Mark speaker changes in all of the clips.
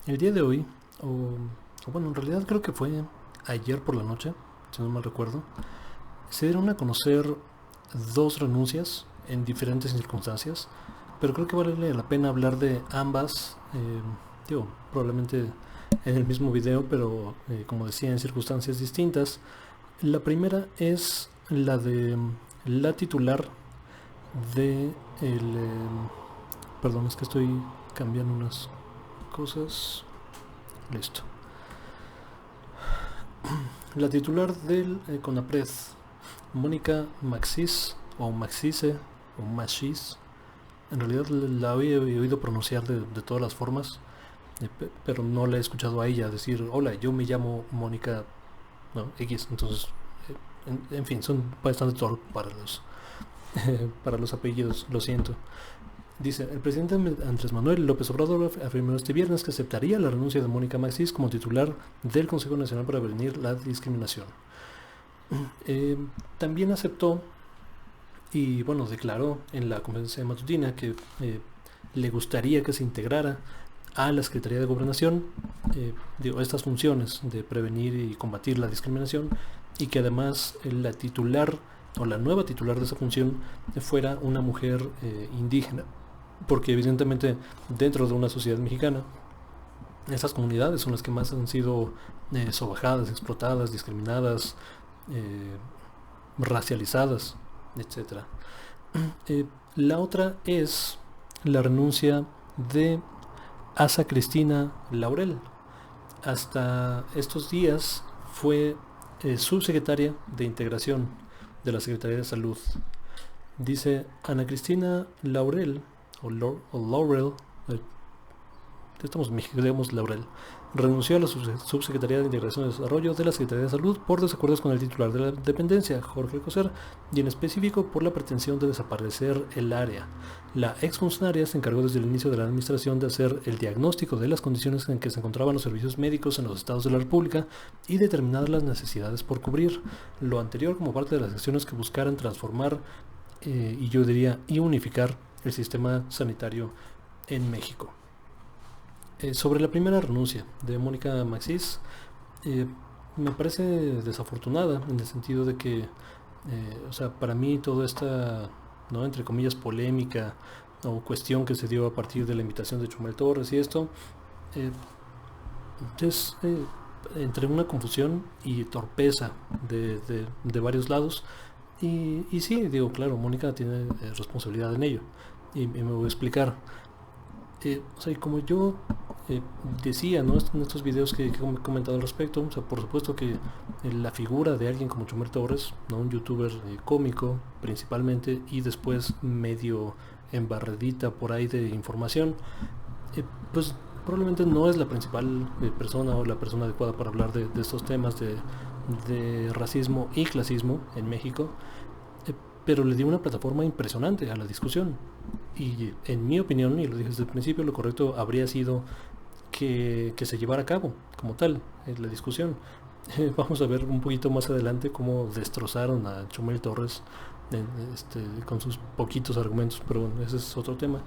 Speaker 1: El día de hoy, o bueno, en realidad creo que fue ayer por la noche, si no mal recuerdo, se dieron a conocer dos renuncias en diferentes circunstancias, pero creo que vale la pena hablar de ambas, probablemente en el mismo video, pero como decía, en circunstancias distintas. La primera es la de la titular de el... perdón, es que estoy cambiando unas cosas. Listo. La titular del CONAPRED, Mónica Maxis, o Maxise, o Machis. En realidad la he oído pronunciar de todas las formas, pero no la he escuchado a ella decir, hola, yo me llamo Mónica, no, X. Entonces, en fin, son bastante torpes para los apellidos, lo siento. Dice, el presidente Andrés Manuel López Obrador afirmó este viernes que aceptaría la renuncia de Mónica Maxis como titular del Consejo Nacional para Prevenir la Discriminación. También aceptó y bueno, declaró en la conferencia matutina que le gustaría que se integrara a la Secretaría de Gobernación estas funciones de prevenir y combatir la discriminación, y que además la titular o la nueva titular de esa función fuera una mujer indígena, porque evidentemente dentro de una sociedad mexicana esas comunidades son las que más han sido sobajadas, explotadas, discriminadas, racializadas, etcétera. La otra es la renuncia de Asa Cristina Laurel. Hasta estos días fue subsecretaria de Integración de la Secretaría de Salud. Dice Ana Cristina Laurel, o Laurel, estamos digamos Laurel, renunció a la subsecretaría de Integración y Desarrollo de la Secretaría de Salud por desacuerdos con el titular de la dependencia, Jorge Coser, y en específico por la pretensión de desaparecer el área. La exfuncionaria se encargó desde el inicio de la administración de hacer el diagnóstico de las condiciones en que se encontraban los servicios médicos en los estados de la República y determinar las necesidades por cubrir. Lo anterior como parte de las acciones que buscaran transformar y yo diría y unificar el sistema sanitario en México. Sobre la primera renuncia de Mónica Maxis, me parece desafortunada en el sentido de que, para mí toda esta, ¿no?, entre comillas, polémica o cuestión que se dio a partir de la invitación de Chumel Torres y esto, es entre una confusión y torpeza de varios lados. Y sí, digo, claro, Mónica tiene responsabilidad en ello. Y me voy a explicar. Como yo decía, ¿no?, en estos videos que he comentado al respecto, por supuesto que la figura de alguien como Chumel Torres, ¿no?, un youtuber cómico principalmente, y después medio embarradita por ahí de información, pues probablemente no es la principal persona o la persona adecuada para hablar de estos temas de racismo y clasismo en México, pero le dio una plataforma impresionante a la discusión. Y en mi opinión, y lo dije desde el principio, lo correcto habría sido que se llevara a cabo como tal la discusión. Vamos a ver un poquito más adelante cómo destrozaron a Chumel Torres con sus poquitos argumentos, pero bueno, ese es otro tema.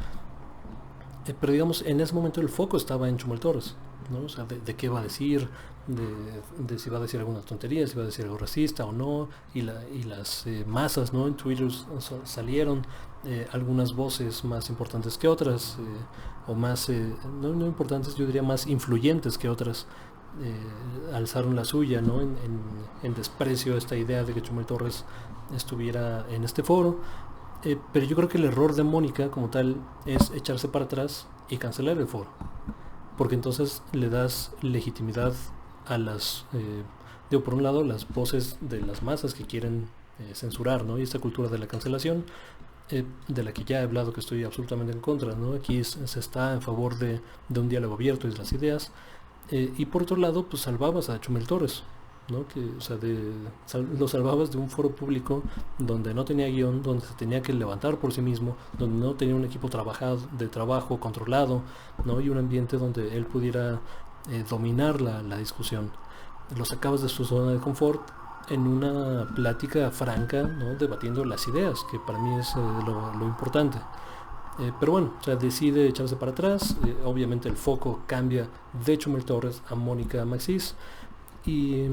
Speaker 1: Pero digamos, en ese momento el foco estaba en Chumel Torres, ¿no? O sea, de qué va a decir, de si va a decir alguna tontería, si va a decir algo racista o no, y las masas, ¿no?, en Twitter salieron algunas voces más importantes que otras, o más, no importantes, yo diría más influyentes que otras, alzaron la suya, ¿no?, en desprecio a esta idea de que Chumel Torres estuviera en este foro. Pero yo creo que el error de Mónica como tal es echarse para atrás y cancelar el foro, porque entonces le das legitimidad a las, por un lado, las voces de las masas que quieren censurar, ¿no?, y esta cultura de la cancelación, de la que ya he hablado que estoy absolutamente en contra, ¿no? Aquí se está en favor de un diálogo abierto y de las ideas, y por otro lado, pues salvabas a Chumel Torres, ¿no?, que, lo salvabas de un foro público donde no tenía guión, donde se tenía que levantar por sí mismo, donde no tenía un equipo de trabajo controlado, ¿no?, y un ambiente donde él pudiera dominar la discusión. Lo sacabas de su zona de confort en una plática franca, ¿no?, debatiendo las ideas, que para mí es lo importante. Pero bueno, o sea, decide echarse para atrás. Obviamente el foco cambia de Chumel Torres a Mónica Maxís. Y,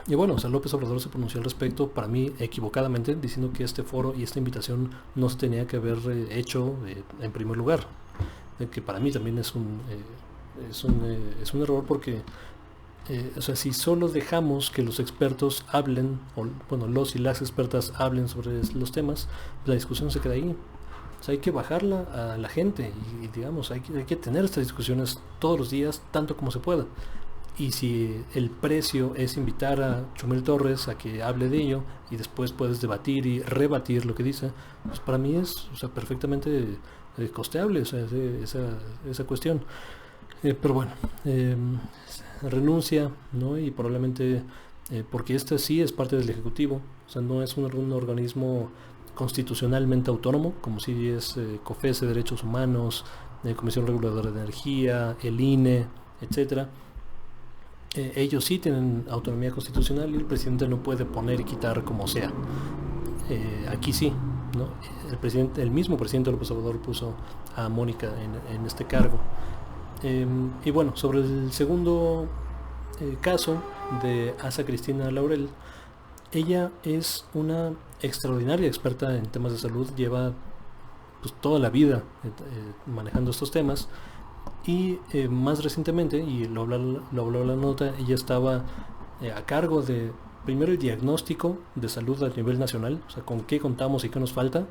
Speaker 1: y bueno, o sea, López Obrador se pronunció al respecto, para mí equivocadamente, diciendo que este foro y esta invitación no se tenía que haber hecho en primer lugar. Que para mí también es un error porque o sea, si solo dejamos que los expertos hablen, o bueno, los y las expertas hablen sobre los temas, la discusión se queda ahí. O sea, hay que bajarla a la gente y digamos, hay que tener estas discusiones todos los días, tanto como se pueda. Y si el precio es invitar a Chumel Torres a que hable de ello y después puedes debatir y rebatir lo que dice, pues para mí es, o sea, perfectamente costeable, o sea, esa cuestión. Pero bueno, renuncia, ¿no? Y probablemente, porque esta sí es parte del Ejecutivo, o sea, no es un organismo constitucionalmente autónomo, como si es COFESE, Derechos Humanos, Comisión Reguladora de Energía, el INE, etcétera. Ellos sí tienen autonomía constitucional y el presidente no puede poner y quitar como sea. Aquí sí, ¿no? El mismo presidente López Obrador puso a Mónica en este cargo. Y bueno, sobre el segundo caso de Asa Cristina Laurel, ella es una extraordinaria experta en temas de salud, lleva pues toda la vida manejando estos temas y más recientemente, y lo habló la nota, ella estaba a cargo de primero el diagnóstico de salud a nivel nacional, o sea, con qué contamos y qué nos falta,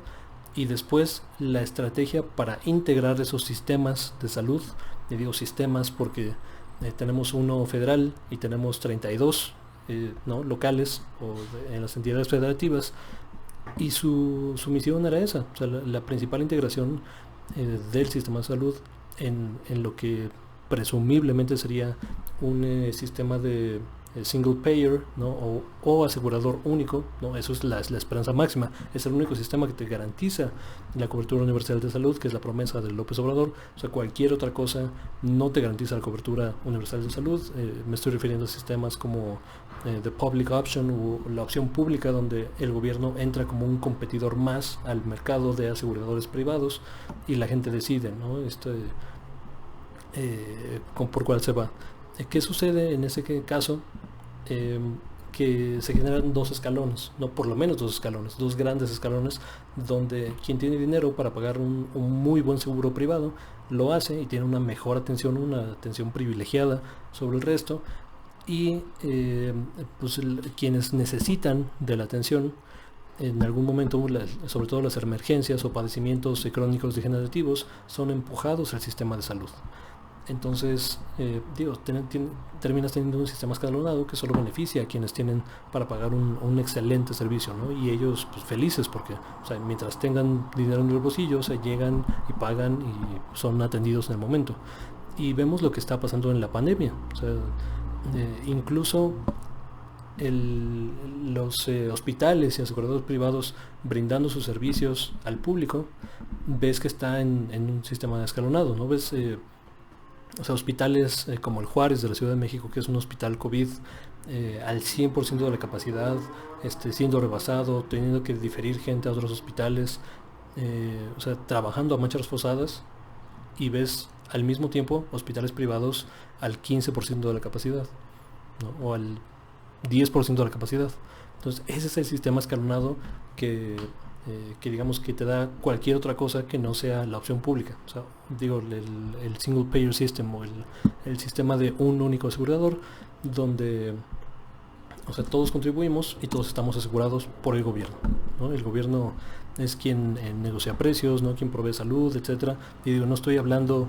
Speaker 1: y después la estrategia para integrar esos sistemas de salud. Y digo sistemas porque tenemos uno federal y tenemos 32 ¿no? locales o en las entidades federativas, y su misión era esa, o sea, la principal integración del sistema de salud en lo que presumiblemente sería un sistema de single payer, ¿no? o asegurador único, ¿no? Eso es la esperanza máxima, es el único sistema que te garantiza la cobertura universal de salud, que es la promesa de López Obrador. O sea, cualquier otra cosa no te garantiza la cobertura universal de salud. Me estoy refiriendo a sistemas como the public option, o la opción pública, donde el gobierno entra como un competidor más al mercado de aseguradores privados y la gente decide, ¿no? Por cuál se va. ¿Qué sucede en ese caso? Que se generan dos escalones, no, por lo menos dos escalones, dos grandes escalones, donde quien tiene dinero para pagar un muy buen seguro privado lo hace y tiene una mejor atención, una atención privilegiada sobre el resto, y pues quienes necesitan de la atención en algún momento, sobre todo las emergencias o padecimientos crónicos degenerativos, son empujados al sistema de salud. Entonces, terminas teniendo un sistema escalonado que solo beneficia a quienes tienen para pagar un excelente servicio, ¿no? Y ellos pues felices porque, o sea, mientras tengan dinero en el bolsillo, se llegan y pagan y son atendidos en el momento. Y vemos lo que está pasando en la pandemia. O sea, incluso los hospitales y aseguradores privados brindando sus servicios al público, ves que está en un sistema escalonado, ¿no? Ves o sea, hospitales como el Juárez de la Ciudad de México, que es un hospital COVID al 100% de la capacidad, siendo rebasado, teniendo que diferir gente a otros hospitales, o sea, trabajando a manchas forzadas, y ves al mismo tiempo hospitales privados al 15% de la capacidad, ¿no? O al 10% de la capacidad. Entonces, ese es el sistema escalonado que digamos que te da cualquier otra cosa que no sea la opción pública. O sea, digo, el single payer system, o el sistema de un único asegurador, donde, o sea, todos contribuimos y todos estamos asegurados por el gobierno, ¿no? El gobierno es quien negocia precios, ¿no? Quien provee salud, etcétera. Y digo, no estoy hablando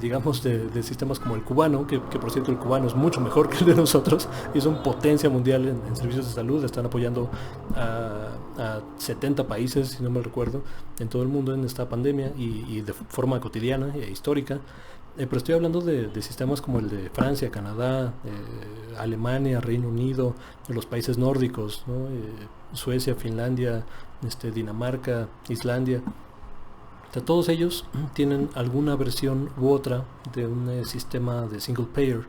Speaker 1: digamos de sistemas como el cubano, que por cierto el cubano es mucho mejor que el de nosotros y son potencia mundial en servicios de salud, están apoyando a 70 países, si no me recuerdo, en todo el mundo en esta pandemia, y de forma cotidiana e histórica. Pero estoy hablando de sistemas como el de Francia, Canadá, Alemania, Reino Unido, los países nórdicos, ¿no? Suecia, Finlandia, Dinamarca, Islandia. O sea, todos ellos tienen alguna versión u otra de un sistema de single payer,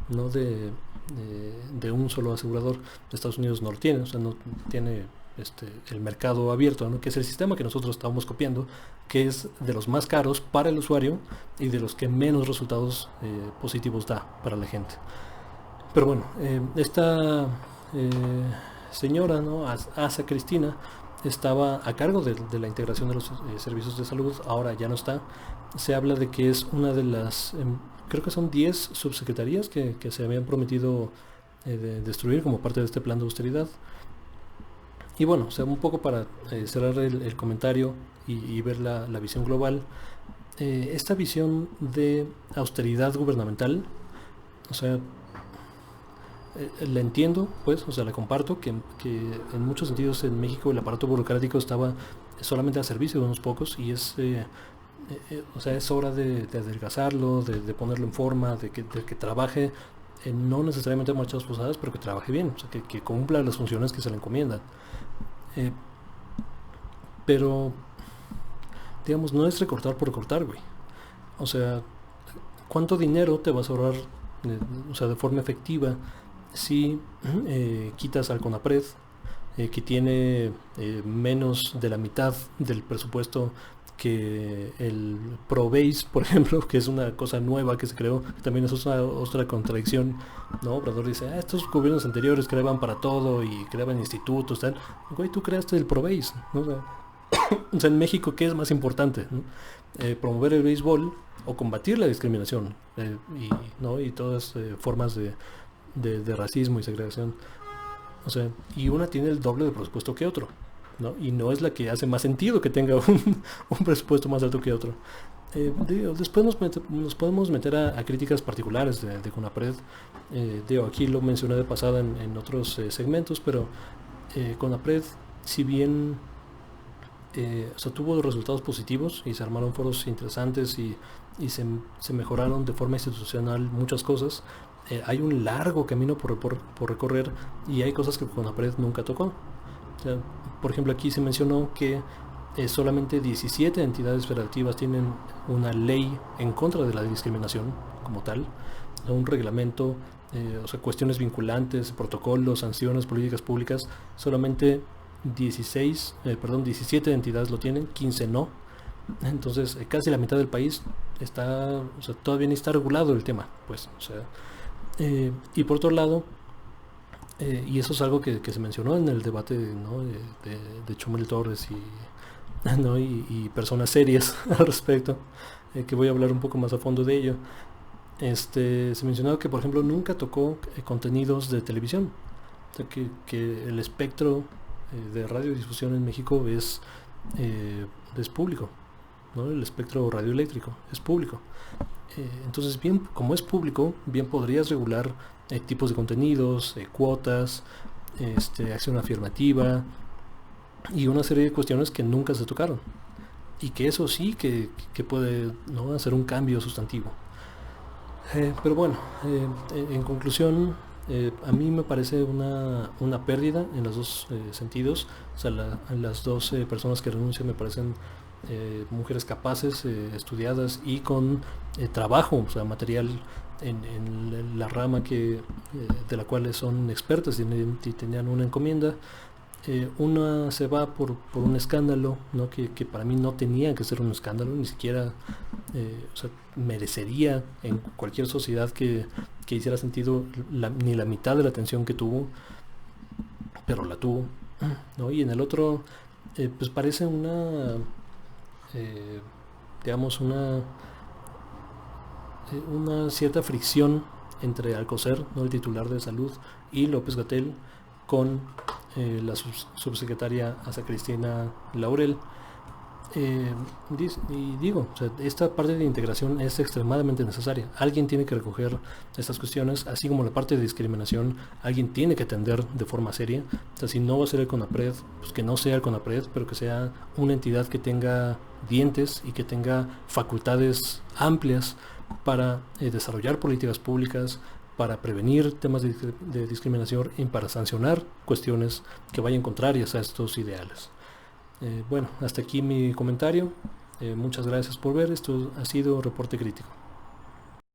Speaker 1: no de un solo asegurador. Estados Unidos no lo tiene, o sea, no tiene el mercado abierto, ¿no? Que es el sistema que nosotros estamos copiando, que es de los más caros para el usuario y de los que menos resultados positivos da para la gente. Pero bueno, esta señora, ¿no? Asa Cristina, estaba a cargo de la integración de los servicios de salud, ahora ya no está. Se habla de que es una de las, creo que son 10 subsecretarías que se habían prometido destruir como parte de este plan de austeridad. Y bueno, o sea, un poco para cerrar el comentario y ver la visión global, esta visión de austeridad gubernamental, o sea, la entiendo, pues, o sea, la comparto, que en muchos sentidos en México el aparato burocrático estaba solamente al servicio de unos pocos y o sea, es hora de adelgazarlo, de ponerlo en forma, de que trabaje, no necesariamente marchas posadas, pero que trabaje bien, o sea, que cumpla las funciones que se le encomiendan. Pero, digamos, no es recortar por recortar, güey. O sea, ¿cuánto dinero te vas a ahorrar, o sea, de forma efectiva si quitas al CONAPRED, que tiene menos de la mitad del presupuesto que el ProBase, por ejemplo, que es una cosa nueva que se creó, que también es otra contradicción, ¿no? Obrador dice, estos gobiernos anteriores creaban para todo y creaban institutos, tal. Güey, tú creaste el ProBase, ¿no? O sea, en México, ¿qué es más importante, ¿no? Promover el béisbol o combatir la discriminación y todas formas de racismo y segregación. O sea, y una tiene el doble de presupuesto que otro, ¿no? Y no es la que hace más sentido que tenga un presupuesto más alto que otro. Después nos podemos meter a críticas particulares de CONAPRED. Aquí lo mencioné de pasada en otros segmentos, pero CONAPRED, si bien o sea, tuvo resultados positivos y se armaron foros interesantes y se mejoraron de forma institucional muchas cosas, hay un largo camino por recorrer y hay cosas que CONAPRED nunca tocó. O sea, por ejemplo, aquí se mencionó que solamente 17 entidades federativas tienen una ley en contra de la discriminación como tal, un reglamento, o sea, cuestiones vinculantes, protocolos, sanciones, políticas públicas. Solamente 17 entidades lo tienen, 15 no. Entonces casi la mitad del país está, o sea, todavía ni está regulado el tema, pues, o sea, y por otro lado, y eso es algo que se mencionó en el debate, ¿no? de Chumel Torres ¿no? y personas serias al respecto, que voy a hablar un poco más a fondo de ello. Se mencionó que, por ejemplo, nunca tocó contenidos de televisión, o sea, que el espectro de radiodifusión en México es público, ¿no? El espectro radioeléctrico es público. Entonces, bien, como es público, bien podrías regular tipos de contenidos, cuotas, acción afirmativa y una serie de cuestiones que nunca se tocaron y que eso sí que puede, ¿no? hacer un cambio sustantivo. Pero bueno, en conclusión, a mí me parece una pérdida en los dos sentidos. O sea, las dos personas que renuncian me parecen mujeres capaces, estudiadas y con trabajo, o sea, material en la rama de la cual son expertas y tenían una encomienda. Una se va por un escándalo, ¿no? que para mí no tenía que ser un escándalo, ni siquiera o sea, merecería en cualquier sociedad que hiciera sentido ni la mitad de la atención que tuvo, pero la tuvo, ¿no? Y en el otro, pues parece digamos, una cierta fricción entre Alcocer, ¿no? el titular de salud, y López-Gatell con la subsecretaria Asa Cristina Laurel. Y digo, o sea, esta parte de integración es extremadamente necesaria. Alguien tiene que recoger estas cuestiones, así como la parte de discriminación, alguien tiene que atender de forma seria. O sea, si no va a ser el CONAPRED, pues que no sea el CONAPRED, pero que sea una entidad que tenga dientes y que tenga facultades amplias para desarrollar políticas públicas, para prevenir temas de discriminación y para sancionar cuestiones que vayan contrarias a estos ideales. Bueno, hasta aquí mi comentario. Muchas gracias por ver. Esto ha sido Reporte Crítico.